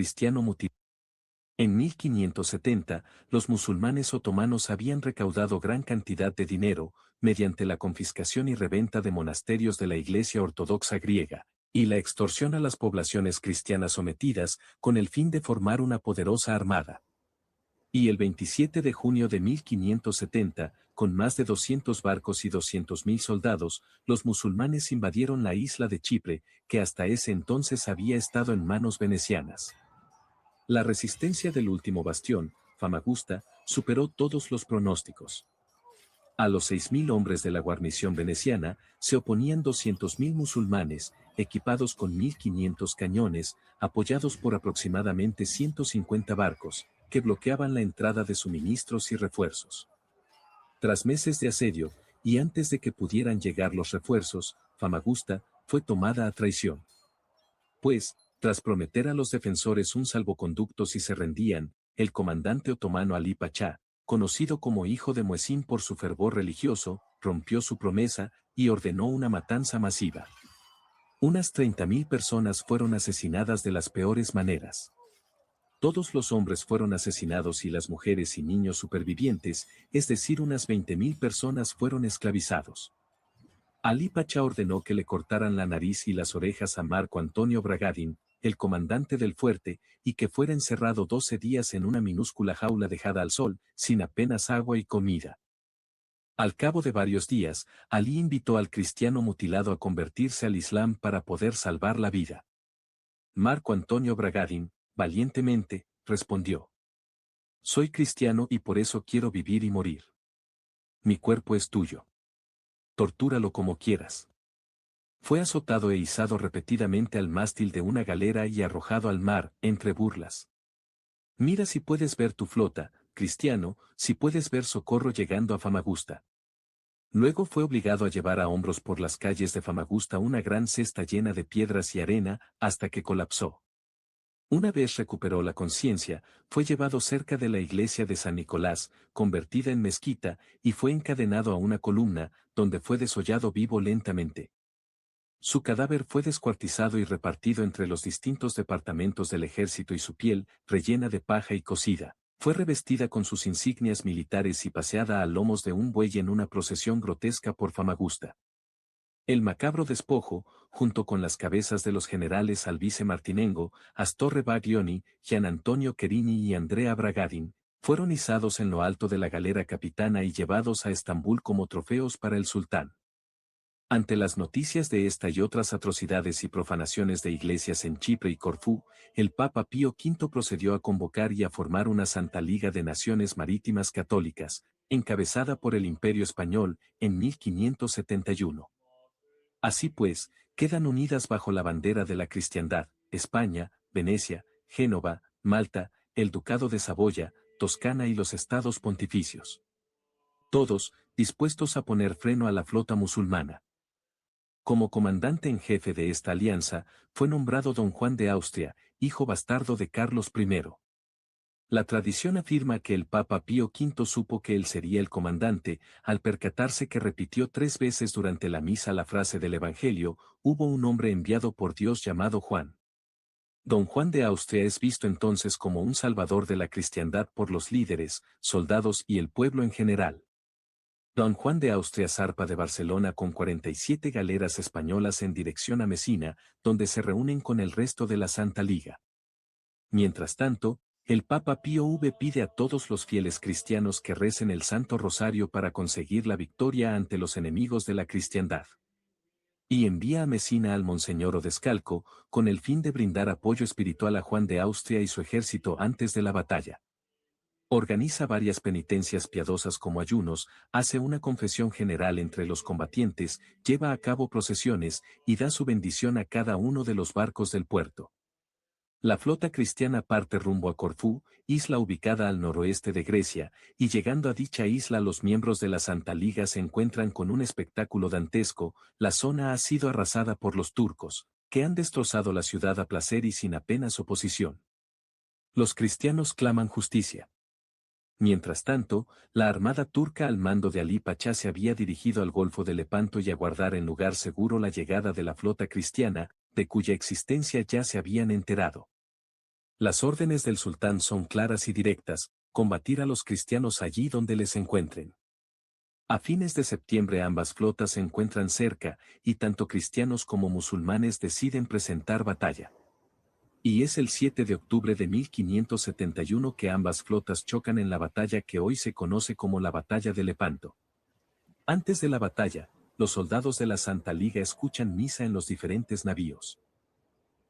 cristiano mutilado. En 1570, los musulmanes otomanos habían recaudado gran cantidad de dinero, mediante la confiscación y reventa de monasterios de la Iglesia Ortodoxa griega, y la extorsión a las poblaciones cristianas sometidas, con el fin de formar una poderosa armada. Y el 27 de junio de 1570, con más de 200 barcos y 200.000 soldados, los musulmanes invadieron la isla de Chipre, que hasta ese entonces había estado en manos venecianas. La resistencia del último bastión, Famagusta, superó todos los pronósticos. A los 6.000 hombres de la guarnición veneciana se oponían 200.000 musulmanes, equipados con 1.500 cañones, apoyados por aproximadamente 150 barcos, que bloqueaban la entrada de suministros y refuerzos. Tras meses de asedio, y antes de que pudieran llegar los refuerzos, Famagusta fue tomada a traición. Pues, tras prometer a los defensores un salvoconducto si se rendían, el comandante otomano Ali Pachá, conocido como hijo de Muezzin por su fervor religioso, rompió su promesa y ordenó una matanza masiva. Unas 30.000 personas fueron asesinadas de las peores maneras. Todos los hombres fueron asesinados y las mujeres y niños supervivientes, es decir, unas 20.000 personas fueron esclavizados. Ali Pachá ordenó que le cortaran la nariz y las orejas a Marco Antonio Bragadin, el comandante del fuerte, y que fuera encerrado 12 días en una minúscula jaula dejada al sol, sin apenas agua y comida. Al cabo de varios días, Ali invitó al cristiano mutilado a convertirse al Islam para poder salvar la vida. Marco Antonio Bragadin, valientemente, respondió: «Soy cristiano y por eso quiero vivir y morir. Mi cuerpo es tuyo. Tortúralo como quieras». Fue azotado e izado repetidamente al mástil de una galera y arrojado al mar, entre burlas. «Mira si puedes ver tu flota, cristiano, si puedes ver socorro llegando a Famagusta». Luego fue obligado a llevar a hombros por las calles de Famagusta una gran cesta llena de piedras y arena, hasta que colapsó. Una vez recuperó la conciencia, fue llevado cerca de la iglesia de San Nicolás, convertida en mezquita, y fue encadenado a una columna, donde fue desollado vivo lentamente. Su cadáver fue descuartizado y repartido entre los distintos departamentos del ejército y su piel, rellena de paja y cocida, fue revestida con sus insignias militares y paseada a lomos de un buey en una procesión grotesca por Famagusta. El macabro despojo, junto con las cabezas de los generales Alvise Martinengo, Astorre Baglioni, Gian Antonio Cherini y Andrea Bragadin, fueron izados en lo alto de la galera capitana y llevados a Estambul como trofeos para el sultán. Ante las noticias de esta y otras atrocidades y profanaciones de iglesias en Chipre y Corfú, el Papa Pío V procedió a convocar y a formar una Santa Liga de Naciones Marítimas Católicas, encabezada por el Imperio Español, en 1571. Así pues, quedan unidas bajo la bandera de la cristiandad, España, Venecia, Génova, Malta, el Ducado de Saboya, Toscana y los estados pontificios. Todos, dispuestos a poner freno a la flota musulmana. Como comandante en jefe de esta alianza, fue nombrado don Juan de Austria, hijo bastardo de Carlos I. La tradición afirma que el Papa Pío V supo que él sería el comandante, al percatarse que repitió 3 veces durante la misa la frase del Evangelio: «Hubo un hombre enviado por Dios llamado Juan». Don Juan de Austria es visto entonces como un salvador de la cristiandad por los líderes, soldados y el pueblo en general. Don Juan de Austria zarpa de Barcelona con 47 galeras españolas en dirección a Mesina, donde se reúnen con el resto de la Santa Liga. Mientras tanto, el Papa Pío V pide a todos los fieles cristianos que recen el Santo Rosario para conseguir la victoria ante los enemigos de la cristiandad. Y envía a Mesina al Monseñor Odescalco, con el fin de brindar apoyo espiritual a Juan de Austria y su ejército antes de la batalla. Organiza varias penitencias piadosas como ayunos, hace una confesión general entre los combatientes, lleva a cabo procesiones, y da su bendición a cada uno de los barcos del puerto. La flota cristiana parte rumbo a Corfú, isla ubicada al noroeste de Grecia, y llegando a dicha isla los miembros de la Santa Liga se encuentran con un espectáculo dantesco: la zona ha sido arrasada por los turcos, que han destrozado la ciudad a placer y sin apenas oposición. Los cristianos claman justicia. Mientras tanto, la armada turca al mando de Ali Pachá se había dirigido al Golfo de Lepanto y aguardar en lugar seguro la llegada de la flota cristiana, de cuya existencia ya se habían enterado. Las órdenes del sultán son claras y directas: combatir a los cristianos allí donde les encuentren. A fines de septiembre ambas flotas se encuentran cerca, y tanto cristianos como musulmanes deciden presentar batalla. Y es el 7 de octubre de 1571 que ambas flotas chocan en la batalla que hoy se conoce como la Batalla de Lepanto. Antes de la batalla, los soldados de la Santa Liga escuchan misa en los diferentes navíos.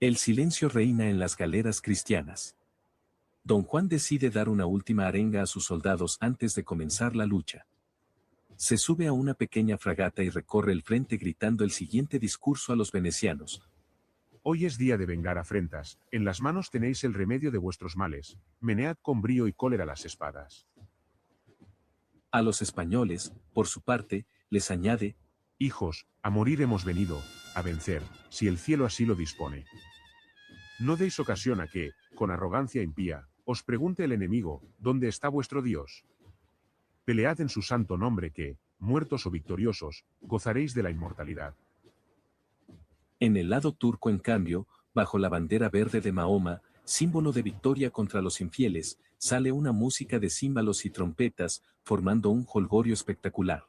El silencio reina en las galeras cristianas. Don Juan decide dar una última arenga a sus soldados antes de comenzar la lucha. Se sube a una pequeña fragata y recorre el frente gritando el siguiente discurso a los venecianos: Hoy es día de vengar afrentas, en las manos tenéis el remedio de vuestros males, menead con brío y cólera las espadas. A los españoles, por su parte, les añade: Hijos, a morir hemos venido, a vencer, si el cielo así lo dispone. No deis ocasión a que, con arrogancia impía, os pregunte el enemigo, ¿dónde está vuestro Dios? Pelead en su santo nombre que, muertos o victoriosos, gozaréis de la inmortalidad. En el lado turco, en cambio, bajo la bandera verde de Mahoma, símbolo de victoria contra los infieles, sale una música de címbalos y trompetas, formando un jolgorio espectacular.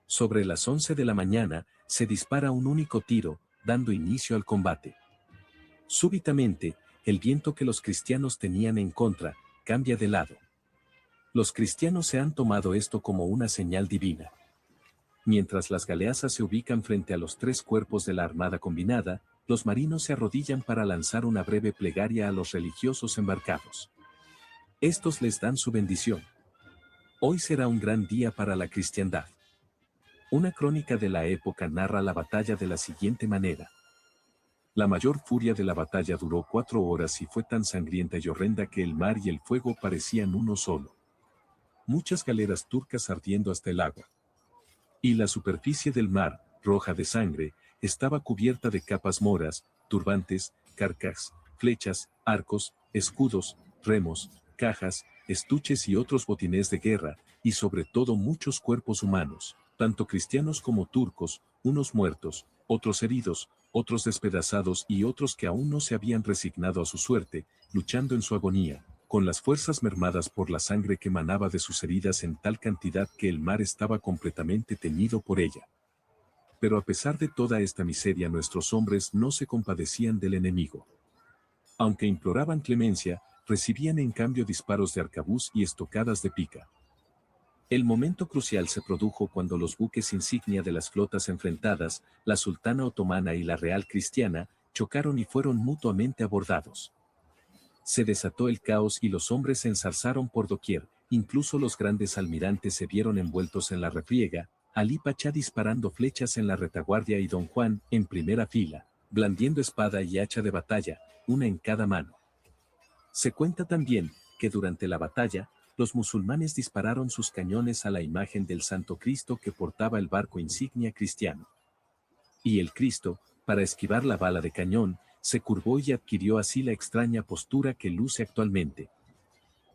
Sobre las 11 de la mañana, se dispara un único tiro, dando inicio al combate. Súbitamente, el viento que los cristianos tenían en contra, cambia de lado. Los cristianos se han tomado esto como una señal divina. Mientras las galeazas se ubican frente a los tres cuerpos de la armada combinada, los marinos se arrodillan para lanzar una breve plegaria a los religiosos embarcados. Estos les dan su bendición. Hoy será un gran día para la cristiandad. Una crónica de la época narra la batalla de la siguiente manera. La mayor furia de la batalla duró 4 horas y fue tan sangrienta y horrenda que el mar y el fuego parecían uno solo. Muchas galeras turcas ardiendo hasta el agua. Y la superficie del mar, roja de sangre, estaba cubierta de capas moras, turbantes, carcas, flechas, arcos, escudos, remos, cajas, estuches y otros botines de guerra, y sobre todo muchos cuerpos humanos, tanto cristianos como turcos, unos muertos, otros heridos, otros despedazados y otros que aún no se habían resignado a su suerte, luchando en su agonía, con las fuerzas mermadas por la sangre que manaba de sus heridas en tal cantidad que el mar estaba completamente teñido por ella. Pero a pesar de toda esta miseria, nuestros hombres no se compadecían del enemigo. Aunque imploraban clemencia, recibían en cambio disparos de arcabuz y estocadas de pica. El momento crucial se produjo cuando los buques insignia de las flotas enfrentadas, la sultana otomana y la real cristiana, chocaron y fueron mutuamente abordados. Se desató el caos y los hombres se enzarzaron por doquier, incluso los grandes almirantes se vieron envueltos en la refriega, Alí Pachá disparando flechas en la retaguardia y Don Juan, en primera fila, blandiendo espada y hacha de batalla, una en cada mano. Se cuenta también, que durante la batalla, los musulmanes dispararon sus cañones a la imagen del Santo Cristo que portaba el barco insignia cristiano. Y el Cristo, para esquivar la bala de cañón, se curvó y adquirió así la extraña postura que luce actualmente.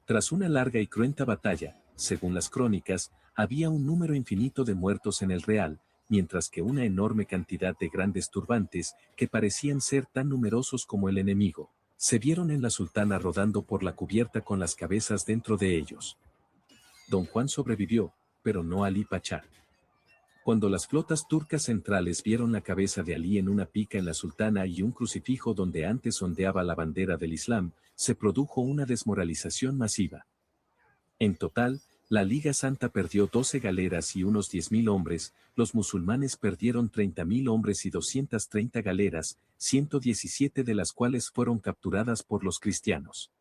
Tras una larga y cruenta batalla, según las crónicas, había un número infinito de muertos en el real, mientras que una enorme cantidad de grandes turbantes, que parecían ser tan numerosos como el enemigo, se vieron en la sultana rodando por la cubierta con las cabezas dentro de ellos. Don Juan sobrevivió, pero no Alí Pachá. Cuando las flotas turcas centrales vieron la cabeza de Alí en una pica en la sultana y un crucifijo donde antes ondeaba la bandera del Islam, se produjo una desmoralización masiva. En total, la Liga Santa perdió 12 galeras y unos 10.000 hombres, los musulmanes perdieron 30.000 hombres y 230 galeras, 117 de las cuales fueron capturadas por los cristianos.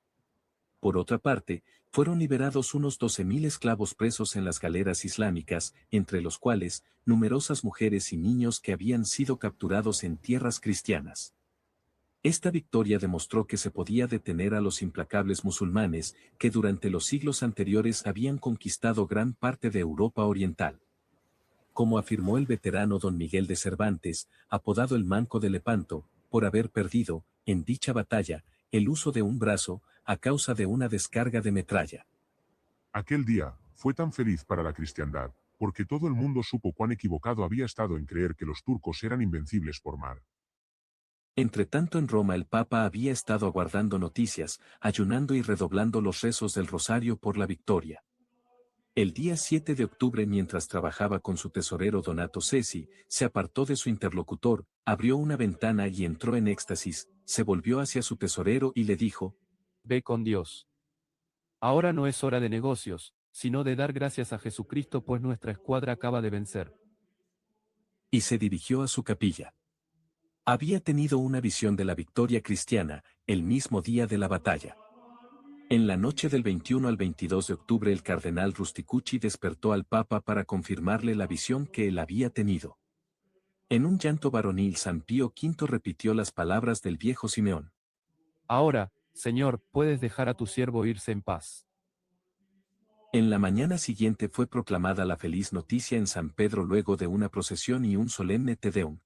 Por otra parte, fueron liberados unos 12.000 esclavos presos en las galeras islámicas, entre los cuales, numerosas mujeres y niños que habían sido capturados en tierras cristianas. Esta victoria demostró que se podía detener a los implacables musulmanes, que durante los siglos anteriores habían conquistado gran parte de Europa Oriental. Como afirmó el veterano don Miguel de Cervantes, apodado el Manco de Lepanto, por haber perdido, en dicha batalla, el uso de un brazo, a causa de una descarga de metralla. Aquel día fue tan feliz para la cristiandad, porque todo el mundo supo cuán equivocado había estado en creer que los turcos eran invencibles por mar. Entretanto en Roma el Papa había estado aguardando noticias, ayunando y redoblando los rezos del rosario por la victoria. El día 7 de octubre, mientras trabajaba con su tesorero Donato Cesi, se apartó de su interlocutor, abrió una ventana y entró en éxtasis, se volvió hacia su tesorero y le dijo: Ve con Dios. Ahora no es hora de negocios, sino de dar gracias a Jesucristo, pues nuestra escuadra acaba de vencer. y se dirigió a su capilla. Había tenido una visión de la victoria cristiana, el mismo día de la batalla. En la noche del 21 al 22 de octubre el cardenal Rusticucci despertó al Papa para confirmarle la visión que él había tenido. En un llanto varonil San Pío V repitió las palabras del viejo Simeón. Ahora, Señor, puedes dejar a tu siervo irse en paz. En la mañana siguiente fue proclamada la feliz noticia en San Pedro luego de una procesión y un solemne Te Deum.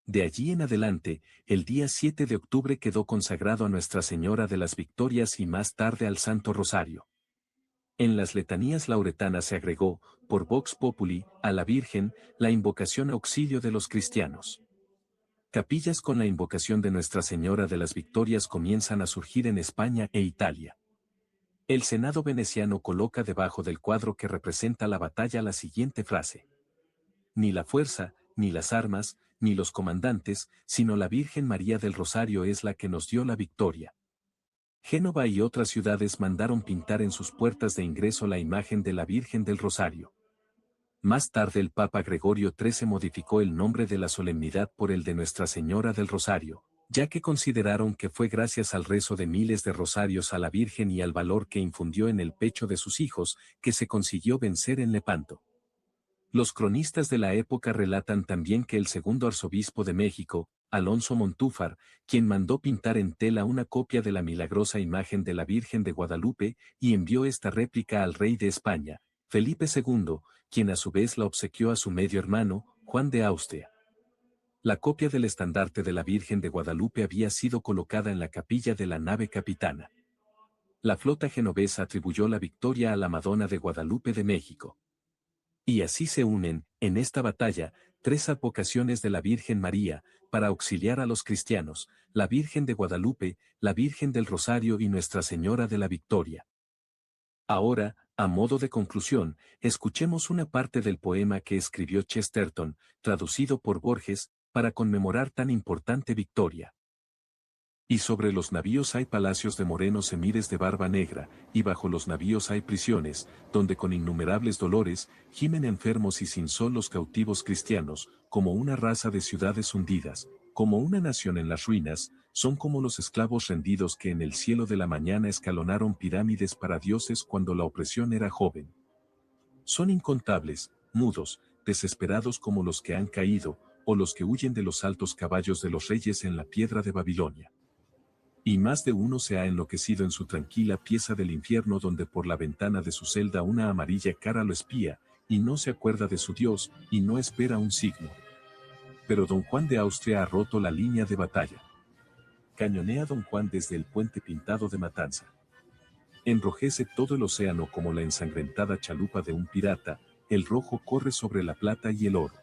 De allí en adelante, el día 7 de octubre quedó consagrado a Nuestra Señora de las Victorias y más tarde al Santo Rosario. En las letanías lauretanas se agregó, por Vox Populi, a la Virgen, la invocación auxilio de los cristianos. Capillas con la invocación de Nuestra Señora de las Victorias comienzan a surgir en España e Italia. El Senado veneciano coloca debajo del cuadro que representa la batalla la siguiente frase: ni la fuerza, ni las armas, ni los comandantes, sino la Virgen María del Rosario es la que nos dio la victoria. Génova y otras ciudades mandaron pintar en sus puertas de ingreso la imagen de la Virgen del Rosario. Más tarde el Papa Gregorio XIII modificó el nombre de la solemnidad por el de Nuestra Señora del Rosario, ya que consideraron que fue gracias al rezo de miles de rosarios a la Virgen y al valor que infundió en el pecho de sus hijos, que se consiguió vencer en Lepanto. Los cronistas de la época relatan también que el segundo arzobispo de México, Alonso Montúfar, quien mandó pintar en tela una copia de la milagrosa imagen de la Virgen de Guadalupe y envió esta réplica al rey de España, Felipe II, quien a su vez la obsequió a su medio hermano, Juan de Austria. La copia del estandarte de la Virgen de Guadalupe había sido colocada en la capilla de la nave capitana. La flota genovesa atribuyó la victoria a la Madonna de Guadalupe de México. Y así se unen, en esta batalla, tres advocaciones de la Virgen María, para auxiliar a los cristianos: la Virgen de Guadalupe, la Virgen del Rosario y Nuestra Señora de la Victoria. Ahora, a modo de conclusión, escuchemos una parte del poema que escribió Chesterton, traducido por Borges, para conmemorar tan importante victoria. Y sobre los navíos hay palacios de morenos emires de barba negra, y bajo los navíos hay prisiones, donde con innumerables dolores, gimen enfermos y sin sol los cautivos cristianos, como una raza de ciudades hundidas, como una nación en las ruinas, son como los esclavos rendidos que en el cielo de la mañana escalonaron pirámides para dioses cuando la opresión era joven. Son incontables, mudos, desesperados como los que han caído, o los que huyen de los altos caballos de los reyes en la piedra de Babilonia. Y más de uno se ha enloquecido en su tranquila pieza del infierno donde por la ventana de su celda una amarilla cara lo espía, y no se acuerda de su Dios, y no espera un signo. Pero don Juan de Austria ha roto la línea de batalla. Cañonea don Juan desde el puente pintado de Matanza. Enrojece todo el océano como la ensangrentada chalupa de un pirata, el rojo corre sobre la plata y el oro.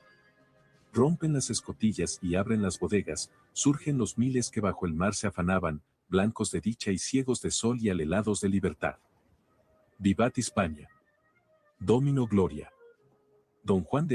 Rompen las escotillas y abren las bodegas, surgen los miles que bajo el mar se afanaban, blancos de dicha y ciegos de sol y alelados de libertad. Vivat Hispania. Domino Gloria. Don Juan de